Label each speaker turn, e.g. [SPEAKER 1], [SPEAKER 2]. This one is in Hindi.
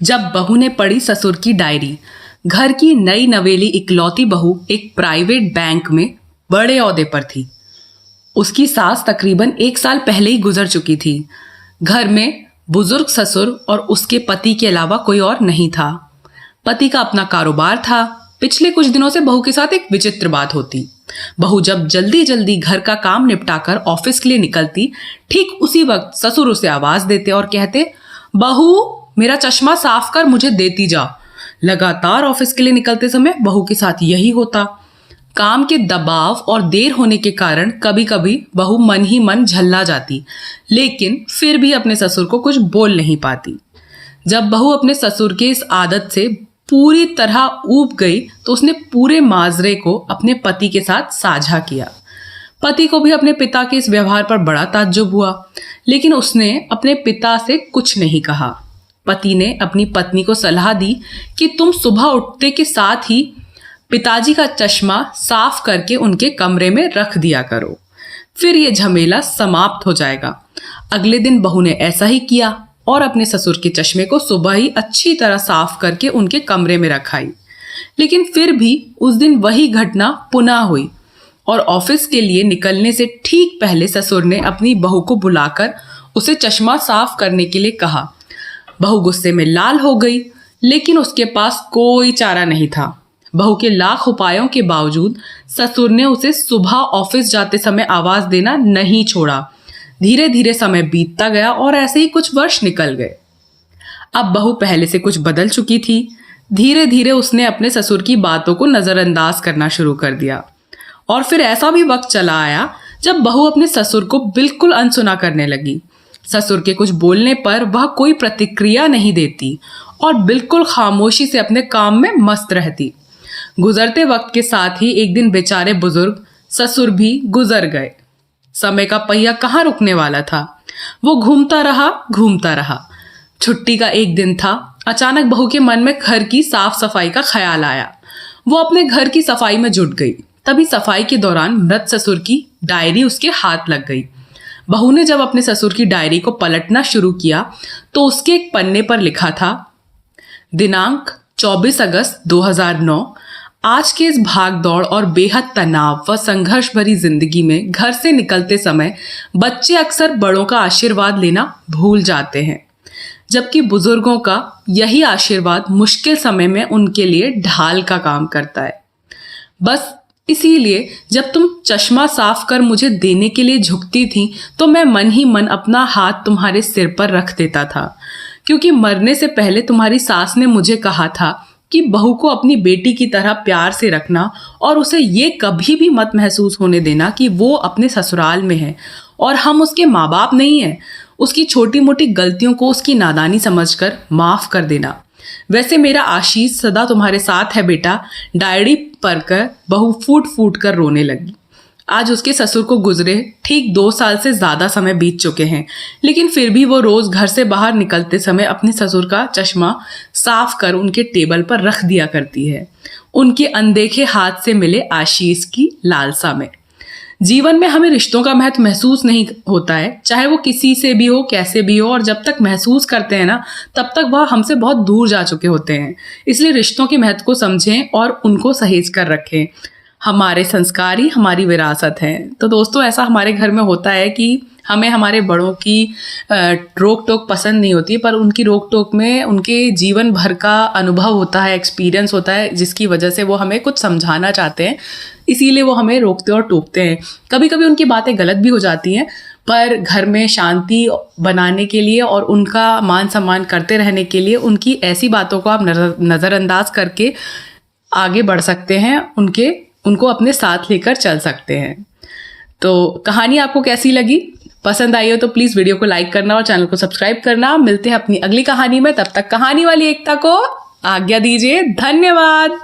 [SPEAKER 1] जब बहू ने पढ़ी ससुर की डायरी। घर की नई नवेली इकलौती बहू एक प्राइवेट बैंक में बड़े ओहदे पर थी। उसकी सास तकरीबन 1 साल पहले ही गुजर चुकी थी। घर में बुजुर्ग ससुर और उसके पति के अलावा कोई और नहीं था। पति का अपना कारोबार था। पिछले कुछ दिनों से बहू के साथ एक विचित्र बात होती। बहू जब जल्दी जल्दी घर का काम निपटाकर ऑफिस के लिए निकलती, ठीक उसी वक्त ससुर उसे आवाज देते और कहते, बहू मेरा चश्मा साफ कर मुझे देती जा। लगातार ऑफिस के लिए निकलते समय बहू के साथ यही होता। काम के दबाव और देर होने के कारण कभी कभी बहू मन ही मन झल्ला जाती, लेकिन फिर भी अपने ससुर को कुछ बोल नहीं पाती। जब बहू अपने ससुर के इस आदत से पूरी तरह ऊब गई तो उसने पूरे माजरे को अपने पति के साथ साझा किया। पति को भी अपने पिता के इस व्यवहार पर बड़ा ताज्जुब हुआ, लेकिन उसने अपने पिता से कुछ नहीं कहा। पति ने अपनी पत्नी को सलाह दी कि तुम सुबह उठते के साथ ही पिताजी का चश्मा साफ करके उनके कमरे में रख दिया करो, फिर ये झमेला समाप्त हो जाएगा। अगले दिन बहू ने ऐसा ही किया और अपने ससुर के चश्मे को सुबह ही अच्छी तरह साफ करके उनके कमरे में रखाई। लेकिन फिर भी उस दिन वही घटना पुनः हुई और ऑफिस के लिए निकलने से ठीक पहले ससुर ने अपनी बहू को बुलाकर उसे चश्मा साफ करने के लिए कहा। बहू गुस्से में लाल हो गई, लेकिन उसके पास कोई चारा नहीं था। बहू के लाख उपायों के बावजूद ससुर ने उसे सुबह ऑफिस जाते समय आवाज देना नहीं छोड़ा। धीरे धीरे समय बीतता गया और ऐसे ही कुछ वर्ष निकल गए। अब बहू पहले से कुछ बदल चुकी थी। धीरे धीरे उसने अपने ससुर की बातों को नजरअंदाज करना शुरू कर दिया और फिर ऐसा भी वक्त चला आया जब बहू अपने ससुर को बिल्कुल अनसुना करने लगी। ससुर के कुछ बोलने पर वह कोई प्रतिक्रिया नहीं देती और बिल्कुल खामोशी से अपने काम में मस्त रहती। गुजरते वक्त के साथ ही एक दिन बेचारे बुजुर्ग ससुर भी गुजर गए। समय का पहिया कहाँ रुकने वाला था, वो घूमता रहा। छुट्टी का एक दिन था। अचानक बहू के मन में घर की साफ सफाई का ख्याल आया। वो अपने घर की सफाई में जुट गई। तभी सफाई के दौरान मृत ससुर की डायरी उसके हाथ लग गई। बहू ने जब अपने ससुर की डायरी को पलटना शुरू किया तो उसके एक पन्ने पर लिखा था, दिनांक 24 अगस्त 2009। आज के इस भागदौड़ और बेहद तनाव व संघर्ष भरी जिंदगी में घर से निकलते समय बच्चे अक्सर बड़ों का आशीर्वाद लेना भूल जाते हैं, जबकि बुजुर्गों का यही आशीर्वाद मुश्किल समय में उनके लिए ढाल का काम करता है। बस इसीलिए जब तुम चश्मा साफ कर मुझे देने के लिए झुकती थी तो मैं मन ही मन अपना हाथ तुम्हारे सिर पर रख देता था, क्योंकि मरने से पहले तुम्हारी सास ने मुझे कहा था कि बहू को अपनी बेटी की तरह प्यार से रखना और उसे ये कभी भी मत महसूस होने देना कि वो अपने ससुराल में है और हम उसके माँ बाप नहीं हैं। उसकी छोटी मोटी गलतियों को उसकी नादानी समझकर माफ कर देना। वैसे मेरा आशीष सदा तुम्हारे साथ है बेटा। डायरी पढ़कर बहू फूट फूट कर रोने लगी। आज उसके ससुर को गुजरे ठीक 2 साल से ज्यादा समय बीत चुके हैं, लेकिन फिर भी वो रोज घर से बाहर निकलते समय अपने ससुर का चश्मा साफ कर उनके टेबल पर रख दिया करती है, उनके अनदेखे हाथ से मिले आशीष की लालसा में। जीवन में हमें रिश्तों का महत्व महसूस नहीं होता है, चाहे वो किसी से भी हो, कैसे भी हो, और जब तक महसूस करते हैं ना, तब तक वह हमसे बहुत दूर जा चुके होते हैं। इसलिए रिश्तों के महत्व को समझें और उनको सहेज कर रखें। हमारे संस्कार ही हमारी विरासत है। तो दोस्तों, ऐसा हमारे घर में होता है कि हमें हमारे बड़ों की रोक टोक पसंद नहीं होती, पर उनकी रोक टोक में उनके जीवन भर का अनुभव होता है, एक्सपीरियंस होता है, जिसकी वजह से वो हमें कुछ समझाना चाहते हैं, इसीलिए वो हमें रोकते और टोकते हैं। कभी कभी उनकी बातें गलत भी हो जाती हैं, पर घर में शांति बनाने के लिए और उनका मान सम्मान करते रहने के लिए उनकी ऐसी बातों को आप नज़रअंदाज करके आगे बढ़ सकते हैं, उनको अपने साथ लेकर चल सकते हैं। तो कहानी आपको कैसी लगी? पसंद आई हो तो प्लीज़ वीडियो को लाइक करना और चैनल को सब्सक्राइब करना। मिलते हैं अपनी अगली कहानी में। तब तक कहानी वाली एकता को आज्ञा दीजिए। धन्यवाद।